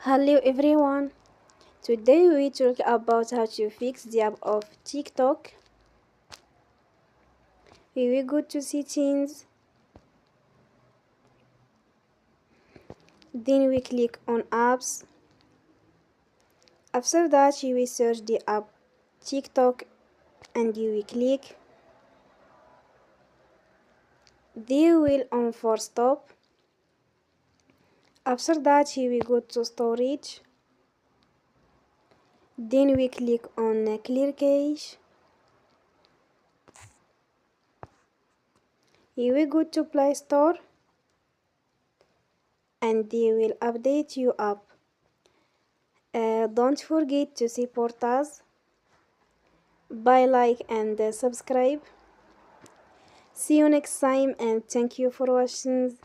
Hello everyone. Today we talk about how to fix the app of TikTok. We will go to settings. Then we click on apps. After that you will search the app TikTok and you will click. Then will on for stop. After that you will go to storage. Then we click on clear cache. You will go to Play Store and they will update your app. Don't forget to support us by like and subscribe. See you next time and thank you for watching.